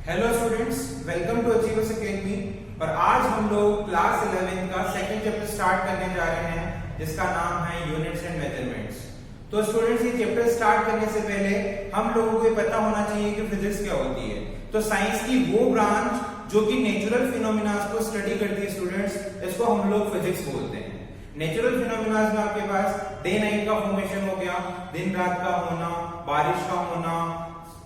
Hello students, welcome to Achievers Academy. और आज हम लोग क्लास 11 का सेकंड चैप्टर स्टार्ट करने जा रहे हैं जिसका नाम है यूनिट्स एंड मेजरमेंट्स। तो स्टूडेंट्स, ये चैप्टर स्टार्ट करने से पहले हम लोगों को ये पता होना चाहिए कि फिजिक्स क्या होती है। तो साइंस की वो ब्रांच जो कि नेचुरल फिनोमिना को स्टडी करती है स्टूडेंट्स, इसको हम लोग फिजिक्स बोलते हैं। नेचुरल फिनोमिना में आपके पास डे नाइट का फॉर्मेशन हो गया, दिन रात का होना, बारिश का होना,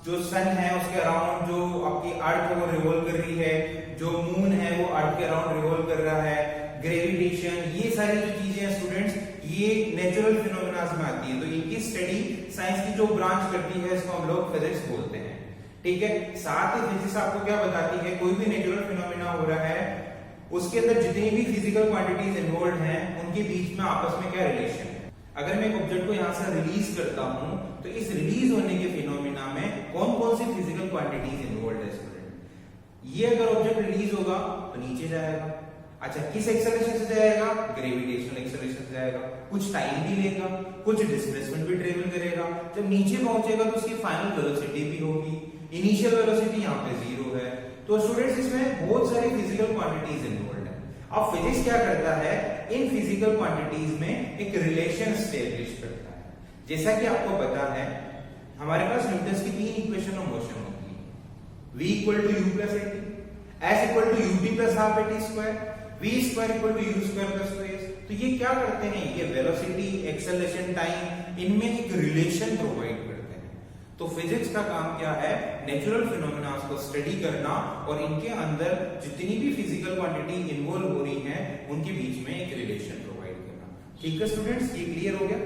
जो सन है उसके अराउंड जो आपकी अर्थ है वो रिवॉल्व कर रही है, जो मून है वो अर्थ के अराउंड रिवॉल्व कर रहा है, ग्रेविटेशन, ये सारी जो चीजें हैं स्टूडेंट्स, ये नेचुरल फिनोमिना में आती है। तो इनकी स्टडी साइंस की जो ब्रांच करती है इसको हम लोग फिजिक्स बोलते हैं। ठीक है, साथ ही फिजिक्स आपको क्या बताती है, कोई भी नेचुरल फिनोमिना हो रहा है उसके अंदर जितनी भी फिजिकल क्वांटिटीज इन्वॉल्व हैं उनके बीच में आपस में क्या रिलेशन है। अगर मैं एक ऑब्जेक्ट को यहां से रिलीज करता हूं तो इस रिलीज होने के फिनोमिना में कौन कौन सी फिजिकल क्वांटिटीज इन्वॉल्व है स्टूडेंट। ये अगर ऑब्जेक्ट रिलीज होगा तो नीचे जाएगा। अच्छा, किस एक्सेलरेशन से जाएगा? ग्रेविटेशनल एक्सेलरेशन से जाएगा। कुछ टाइम भी लेगा, कुछ डिस्प्लेसमेंट भी ट्रेवल करेगा। जब नीचे पहुंचेगा तो उसकी फाइनल वेलोसिटी भी होगी। इनिशियल वेलोसिटी यहाँ पे 0 है। तो स्टूडेंट्स, इसमें बहुत सारी फिजिकल क्वांटिटीज इन्वॉल्व है। अब फिजिक्स क्या करता है, इन फिजिकल क्वांटिटीज में एक रिलेशन एस्टेब्लिश करता है। जैसा कि आपको पता है हमारे पास न्यूटन की 3 इक्वेशन ऑफ मोशन होती है। v equal to u plus at, s equal to ut plus half at square, v square equal to u square plus 2s। तो ये क्या करते हैं, ये वेलोसिटी, एक्सेलरेशन, टाइम, इनमें एक रिलेशन प्रोवाइड करते हैं। तो फिजिक्स का काम क्या है, नेचुरल फिनोमेना को स्टडी करना और इनके अंदर जितनी भी फिजिकल क्वांटिटी इन्वॉल्व हो रही हैं उनके बीच में एक रिलेशन प्रोवाइड करना। ठीक है स्टूडेंट्स, ये क्लियर हो गया।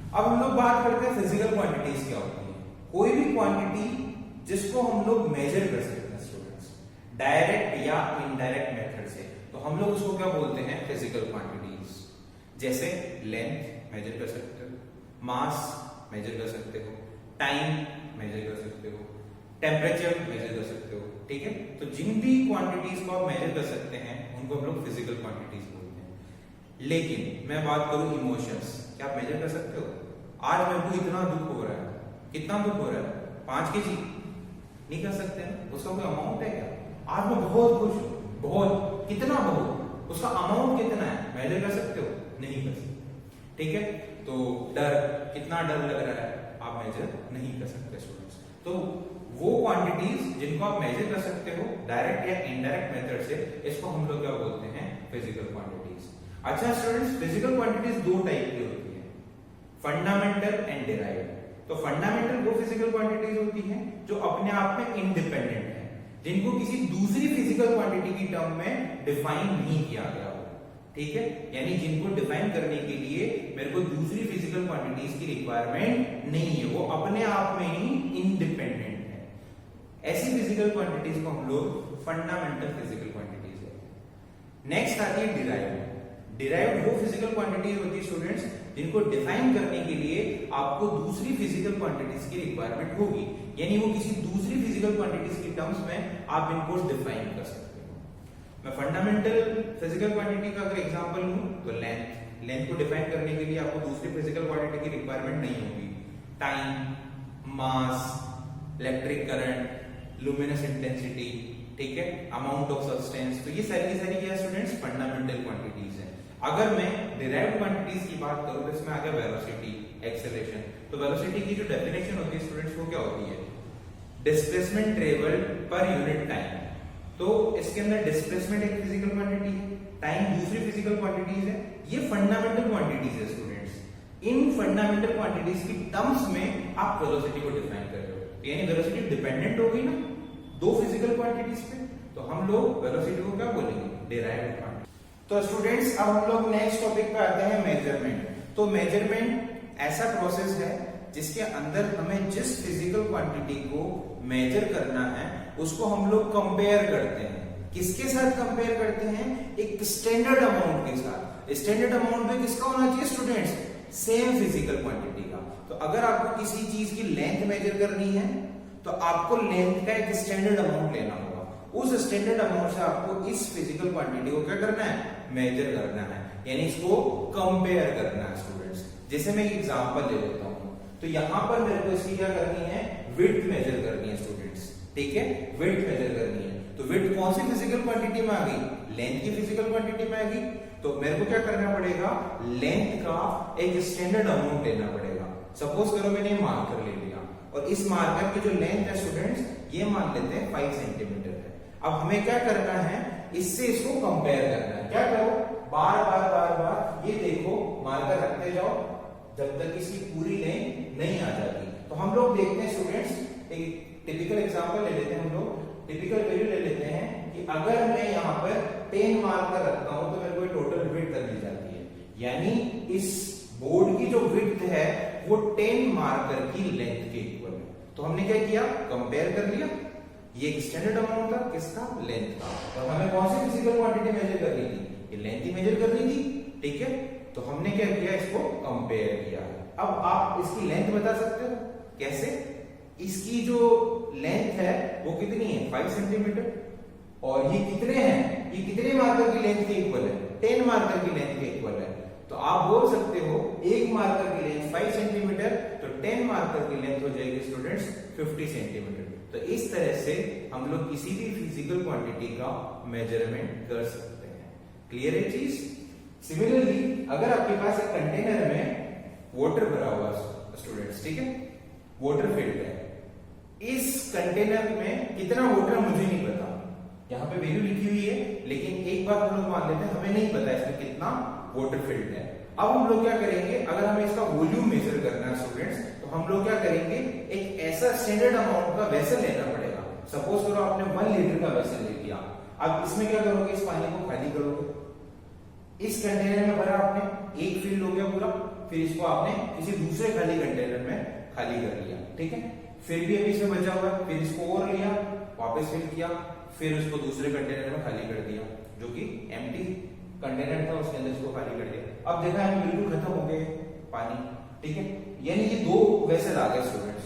अब हम लोग बात करते हैं फिजिकल क्वांटिटीज क्या होती है। कोई भी क्वांटिटी जिसको हम लोग मेजर कर सकते हैं स्टूडेंट्स, डायरेक्ट या इनडायरेक्ट मेथड से, तो हम लोग उसको क्या बोलते हैं, फिजिकल क्वांटिटीज। जैसे लेंथ मेजर कर सकते हो, मास मेजर कर सकते हो, टाइम मेजर कर सकते हो, टेम्परेचर मेजर कर सकते हो। ठीक है, तो जिन भी क्वांटिटीज को आप मेजर कर सकते हैं उनको हम लोग फिजिकल क्वांटिटीज बोलते हैं। लेकिन मैं बात करूं इमोशंस, क्या आप मेजर कर सकते हो? आज मेरे को इतना दुख हो रहा है, कितना दुख हो रहा है, 5 kg, नहीं कर सकते हैं, उसका कोई अमाउंट है क्या? आज मैं बहुत खुश हूं, बहुत, कितना बहुत, उसका अमाउंट कितना है, मेजर कर सकते हो? नहीं कर सकते। ठीक है, तो डर, कितना डर लग रहा है, आप मेजर नहीं कर सकते स्टूडेंट्स। तो वो क्वांटिटीज जिनको आप मेजर कर सकते हो डायरेक्ट या इनडायरेक्ट मेथड से, इसको हम लोग क्या बोलते हैं, फिजिकल क्वांटिटीज। अच्छा स्टूडेंट्स, फिजिकल क्वांटिटीज 2 टाइप की होती है, फंडामेंटल एंड डिराइव्ड। तो फंडामेंटल वो फिजिकल क्वांटिटीज होती हैं जो अपने आप में इंडिपेंडेंट है, जिनको किसी दूसरी फिजिकल क्वांटिटी की टर्म में डिफाइन नहीं किया गया हो। ठीक है, यानी जिनको डिफाइन करने के लिए मेरे को दूसरी फिजिकल क्वांटिटीज की रिक्वायरमेंट नहीं है, वो अपने आप में ही इंडिपेंडेंट है। ऐसी फिजिकल क्वांटिटीज को हम लोग फंडामेंटल फिजिकल क्वांटिटीज कहते हैं। नेक्स्ट आती है डिराइव्ड। डिराइव्ड वो फिजिकल क्वांटिटीज होती है स्टूडेंट्स जिनको डिफाइन करने के लिए आपको दूसरी फिजिकल क्वांटिटीज की रिक्वायरमेंट होगी, यानी वो किसी दूसरी फिजिकल क्वांटिटीज की टर्म्स में आप इनको डिफाइन कर सकते हो। मैं फंडामेंटल फिजिकल क्वांटिटी का अगर एग्जांपल लूं तो लेंथ को डिफाइन करने के लिए आपको दूसरी फिजिकल क्वांटिटी की रिक्वायरमेंट नहीं होगी। टाइम, मास, इलेक्ट्रिक करंट, लुमिनस इंटेंसिटी, ठीक है, अमाउंट ऑफ सब्सटेंस, तो ये सारी क्या स्टूडेंट्स, फंडामेंटल क्वांटिटीज है। अगर मैं डिराइव्ड क्वांटिटीज की बात करूं तो इसमें आ गया वेलोसिटी, एक्सेलरेशन। तो वेलोसिटी की जो डेफिनेशन होती है स्टूडेंट्स वो क्या होती है, displacement travelled per unit time. तो इसके अंदर डिस्प्लेसमेंट एक फिजिकल क्वांटिटी है, टाइम दूसरी फिजिकल क्वांटिटीज है, ये फंडामेंटल क्वांटिटीज है स्टूडेंट्स। इन फंडामेंटल क्वांटिटीज की टर्म्स में आप वेलोसिटी को डिफाइन कर रहे हो, यानी वेलोसिटी डिपेंडेंट हो गई ना 2 फिजिकल क्वांटिटीज पे, तो हम लोग वेलोसिटी को क्या बोलेंगे, डिराइव्ड क्वांटिटी। तो स्टूडेंट्स, अब हम लोग नेक्स्ट टॉपिक पे आते हैं, मेजरमेंट। तो मेजरमेंट ऐसा प्रोसेस है जिसके अंदर हमें जिस फिजिकल क्वांटिटी को मेजर करना है उसको हम लोग कंपेयर करते हैं। किसके साथ कंपेयर करते हैं, एक स्टैंडर्ड अमाउंट के साथ। स्टैंडर्ड अमाउंट में किसका होना चाहिए स्टूडेंट्स, सेम फिजिकल क्वांटिटी का। तो अगर आपको किसी चीज की लेंथ मेजर करनी है तो आपको लेंथ का एक स्टैंडर्ड अमाउंट लेना होगा, उस स्टैंडर्ड अमाउंट से आपको इस फिजिकल क्वांटिटी को क्या करना है, मेजर करना है, यानी इसको कंपेयर करना है स्टूडेंट्स। जैसे मैं एग्जांपल ले लेता हूं, तो यहां पर मेरे को इसकी क्या करनी है, विड्थ मेजर करनी है स्टूडेंट्स। ठीक है, विड्थ मेजर करनी है। तो विड्थ कौन सी फिजिकल क्वांटिटी में आ गई? लेंथ की फिजिकल क्वांटिटी में आ गई। तो मेरे को क्या करना पड़ेगा? लेंथ का एक स्टैंडर्ड अमाउंट लेना पड़ेगा। सपोज करो मैंने मार्कर ले लिया और इस मार्कर की जो लेंथ है स्टूडेंट्स, ये मान लेते हैं 5 सेंटीमीटर है। अब हमें क्या करना है? इससे इसको कंपेयर करना है। क्या करो? बार बार ये देखो, मार्कर रखते जाओ जब तक इसकी पूरी लेंथ नहीं आ जाती। तो हम लोग देखते हैं स्टूडेंट्स, एक टिपिकल एग्जांपल ले लेते हैं हम लोग, टिपिकल वैल्यू ले लेते हैं कि अगर मैं यहाँ पर 10 मार्कर रखता हूं तो मेरे को टोटल विड्थ करनी जाती है, यानी इस बोर्ड की जो विड्थ है वो 10 मार्कर की लेंथ के इक्वल है। तो हमने क्या किया? कंपेयर कर लिया। ये एक स्टैंडर्ड अमाउंट था किसका? लेंथ का। और हमें कौन सी फिजिकल क्वांटिटी मेजर करनी थी? ये लेंथ ही मेजर करनी थी, ठीक है। तो हमने क्या किया? इसको कंपेयर किया। अब आप इसकी लेंथ बता सकते हो कैसे? इसकी जो लेंथ है वो कितनी है? 5 सेंटीमीटर। और ये कितने हैं? ये कितने मार्कर की लेंथ के इक्वल है? 10 मार्कर की लेंथ के इक्वल है। तो आप बोल सकते हो एक मार्कर की लेंथ 5 सेंटीमीटर, तो 10 मार्कर की लेंथ हो जाएगी स्टूडेंट्स 50 सेंटीमीटर। तो इस तरह से हम लोग किसी भी फिजिकल क्वांटिटी का मेजरमेंट कर सकते हैं। क्लियर है चीज? सिमिलरली अगर आपके पास एक कंटेनर में वाटर भरा हुआ स्टूडेंट्स, ठीक है, वाटर फिल्ड है, इस कंटेनर में कितना वाटर मुझे नहीं पता, यहाँ पे वैल्यू लिखी हुई है, लेकिन एक बात हम लोग मान लेते हैं हमें नहीं पता इसमें कितना वाटर फिल्ड है। अब हम लोग क्या करेंगे? अगर हमें इसका वॉल्यूम मेजर करना है स्टूडेंट्स, तो हम लोग क्या करेंगे? एक ऐसा स्टैंडर्ड अमाउंट का वेसल लेना पड़ेगा। सपोज करो आपने 1 लीटर का वेसल ले लिया। अब इसमें क्या करोगे? इस पानी को खाली करोगे। इस कंटेनर में भरा आपने, एक फिल हो गया पूरा, फिर इसको आपने किसी दूसरे खाली कंटेनर में खाली कर लिया, ठीक है। फिर भी अभी इसमें बचा हुआ है, फिर इसको और लिया, वापस फिल किया, फिर उसको दूसरे कंटेनर में खाली कर दिया, जो कि एम्प्टी कंटेनर था, उसके अंदर इसको खाली कर दिया। अब देखा है बिल्कुल खत्म हो गए पानी, ठीक है। यानी ये 2 वेसल आ गए स्टूडेंट्स।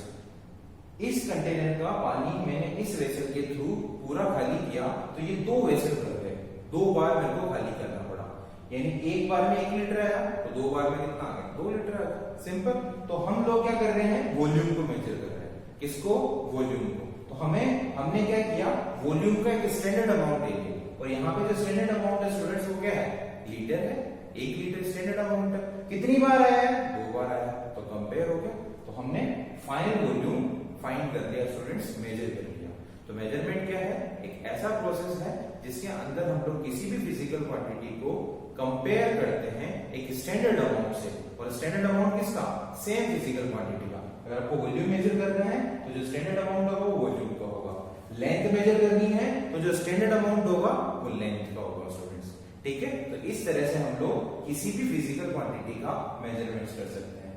इस कंटेनर का पानी मैंने इस वेसल के थ्रू पूरा खाली किया, तो ये 2 वेसल भर गए। 2 बार मेरे को खाली करना पड़ा, यानी एक बार में 1 लीटर आया, तो 2 बार में कितना आ गया? 2 लीटर आया। सिंपल। तो हम लोग क्या कर रहे हैं? वॉल्यूम को मेजर कर रहे हैं। किसको? वॉल्यूम को। तो हमने क्या किया? वॉल्यूम का एक स्टैंडर्ड अमाउंट ले लिया, और यहाँ पे जो स्टैंडर्ड अमाउंट है स्टूडेंट्स वो क्या है? लीटर है। 1 लीटर स्टैंडर्ड अमाउंट है। कितनी बार आया है? 2 बार आया, तो कंपेयर हो गया। तो हमने फाइनल वॉल्यूम फाइंड कर लिया स्टूडेंट्स, मेजर कर लिया। तो मेजरमेंट क्या है? एक ऐसा प्रोसेस है जिसके अंदर हम लोग किसी भी फिजिकल क्वांटिटी को कंपेयर करते हैं एक स्टैंडर्ड अमाउंट से। और स्टैंडर्ड अमाउंट किसका? सेम फिजिकल क्वांटिटी का। अगर आपको वॉल्यूम मेजर करना है तो जो स्टैंडर्ड अमाउंट होगा वो वॉल्यूम का होगा। लेंथ मेजर करनी है तो जो स्टैंडर्ड अमाउंट होगा वो लेंथ का होगा स्टूडेंट्स, ठीक है। तो इस तरह से हम लोग किसी भी फिजिकल क्वांटिटी का मेजरमेंट कर सकते हैं।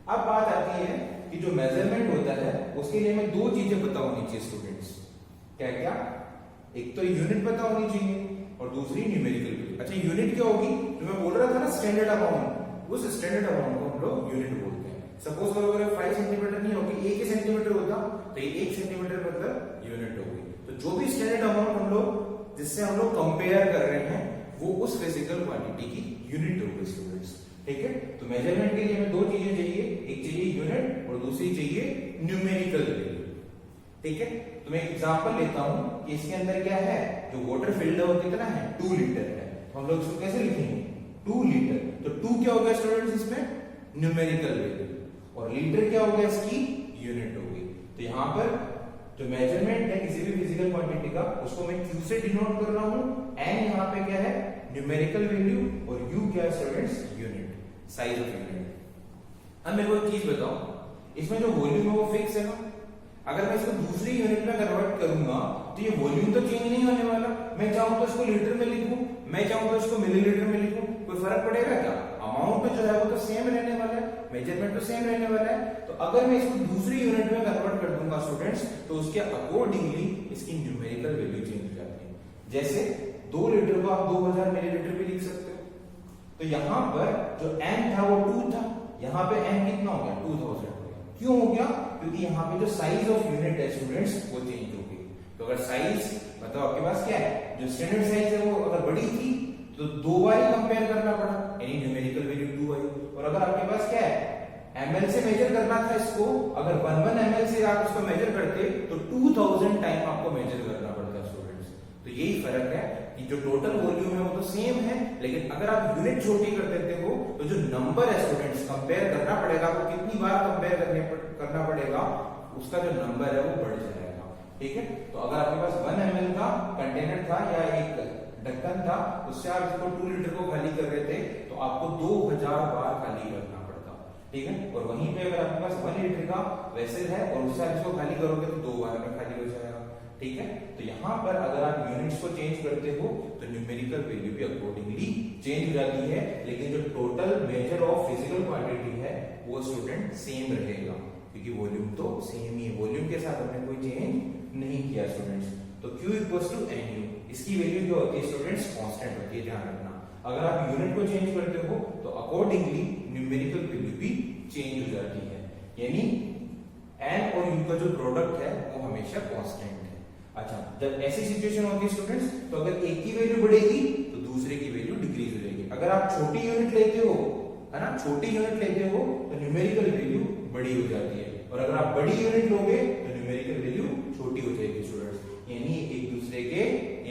अब बात आती है कि जो मेजरमेंट होता है उसके लिए हमें 2 चीजें पता होनी चाहिए स्टूडेंट्स। क्या क्या? एक तो यूनिट पता होनी चाहिए और दूसरी न्यूमेरिकल वैल्यू। अच्छा, यूनिट क्या होगी? जो मैं बोल रहा था ना स्टैंडर्ड अमाउंट, उस स्टैंडर्ड अमाउंट को हम लोग यूनिट बोलते हैं। सपोज करो अगर 5 सेंटीमीटर नहीं होगी, 1 सेंटीमीटर होता, तो ये 1 सेंटीमीटर मतलब यूनिट होगी। तो जो भी स्टैंडर्ड अमाउंट हम लोग जिससे हम लोग कंपेयर कर रहे हैं वो उस फिजिकल क्वांटिटी की यूनिट होगी स्टूडेंट्स, ठीक है। तो मेजरमेंट के लिए हमें 2 चीजें चाहिए, एक चाहिए यूनिट और दूसरी चाहिए न्यूमेरिकल वैल्यू, ठीक है। तो मैं एग्जांपल लेता हूं कि इसके अंदर क्या है? जो वाटर फिल्ड है वो कितना है? 2 लीटर है। तो हम लोग इसको कैसे लिखेंगे? 2 लीटर। तो 2 क्या हो गया स्टूडेंट्स? इसमें न्यूमेरिकल वैल्यू, और लीटर क्या हो गया? इसकी यूनिट होगी। तो यहाँ पर जो मेजरमेंट है किसी भी फिजिकल क्वांटिटी का, उसको मैं Q से डिनोट कर रहा हूं। N यहाँ पे क्या है? न्यूमेरिकल वैल्यू, और U क्या है students? Unit, size of unit. अब मेरे को एक चीज बताओ, इसमें जो वॉल्यूम है वो फिक्स है ना? अगर मैं इसको दूसरी यूनिट में कन्वर्ट करूंगा तो ये वॉल्यूम तो चेंज नहीं होने वाला। मैं चाहूं तो इसको लीटर में लिखूं, मैं चाहूं तो इसको मिलीलीटर में लिखूं, कोई फर्क पड़ेगा क्या? अमाउंट जो है वो तो सेम रहने वाला है, मेजरमेंट तो सेम रहने वाला है। तो अगर मैं इसको दूसरी यूनिट में कन्वर्ट कर दूंगा स्टूडेंट्स, तो उसके अकॉर्डिंगली इसकी न्यूमेरिकल वैल्यू चेंज हो जाती है। जैसे 2 लीटर को आप 2000 मिलीलीटर भी लिख सकते हो। तो यहाँ पर जो n था वो 2 था, यहाँ पे n कितना हो गया? 2000 हो गया। क्यों हो गया? क्योंकि यहाँ पे जो साइज ऑफ यूनिट है स्टूडेंट्स वो चेंज हो गई। तो अगर साइज मतलब आपके पास क्या है? जो स्टैंडर्ड साइज है वो अगर बड़ी थी तो 2 बार ही कंपेयर करना पड़ा, यानी न्यूमेरिकल वैल्यू 2 आई। और अगर आपके पास क्या है? ml से मेजर करना था इसको, अगर 1 ml से आप इसको मेजर करते तो 2000 टाइम आपको मेजर करना पड़ता स्टूडेंट्स। तो यही फर्क है कि जो टोटल वॉल्यूम है वो तो सेम है, लेकिन अगर आप यूनिट छोटी कर देते हो तो जो नंबर है स्टूडेंट्स कंपेयर करना पड़ेगा, आपको कितनी बार कंपेयर करना पड़ेगा, उसका जो नंबर है वो बढ़ जाएगा। ठीक है, तो अगर आपके पास 1 ml का कंटेनर था या एक ढक्कन था, उससे आप इसको 2 लीटर को खाली कर रहे थे तो आपको 2000 बार खाली करना पड़ता। ठीक है, और वहीं पे अगर आपके पास 1 लीटर का वेसल है और उससे आप इसको खाली करोगे तो 2 बार में खाली हो जाएगा। ठीक है, तो यहाँ पर अगर आप यूनिट्स को चेंज करते हो तो न्यूमेरिकल वैल्यू भी अकॉर्डिंगली चेंज हो जाती है, लेकिन जो total measure of physical quantity है वो स्टूडेंट सेम रहेगा, क्योंकि वॉल्यूम तो सेम ही है, वॉल्यूम के साथ हमने कोई चेंज नहीं किया स्टूडेंट्स। तो Q इक्वल्स टू NU, इसकी वैल्यू जो होती है स्टूडेंट्स कांस्टेंट होती है, ध्यान रखना। अगर आप यूनिट को चेंज करते हो तो अकॉर्डिंगली न्यूमेरिकल वैल्यू भी चेंज हो जाती है, यानी N और U का जो प्रोडक्ट है वो हमेशा कांस्टेंट है। अच्छा, जब ऐसी सिचुएशन होती है स्टूडेंट्स, तो अगर एक की वैल्यू बढ़ेगी तो दूसरे की वैल्यू डिक्रीज हो जाएगी। अगर आप छोटी यूनिट लेते हो, है ना, छोटी यूनिट लेते हो तो न्यूमेरिकल वैल्यू बड़ी हो जाती है, और अगर आप बड़ी यूनिट लोगे तो न्यूमेरिकल वैल्यू छोटी हो जाएगी स्टूडेंट्स, यानी एक दूसरे के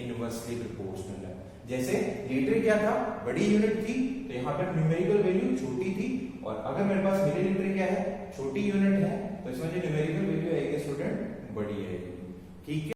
इनवर्सली प्रोपोर्शनल है। जैसे लीटर क्या था, बड़ी यूनिट थी, तो यहाँ पर न्यूमेरिकल वैल्यू छोटी थी, और अगर मेरे पास मिलीलीटर क्या है, छोटी यूनिट है, तो इसमें जो न्यूमेरिकल वैल्यू आएगी स्टूडेंट बड़ी आएगी। ठीक है।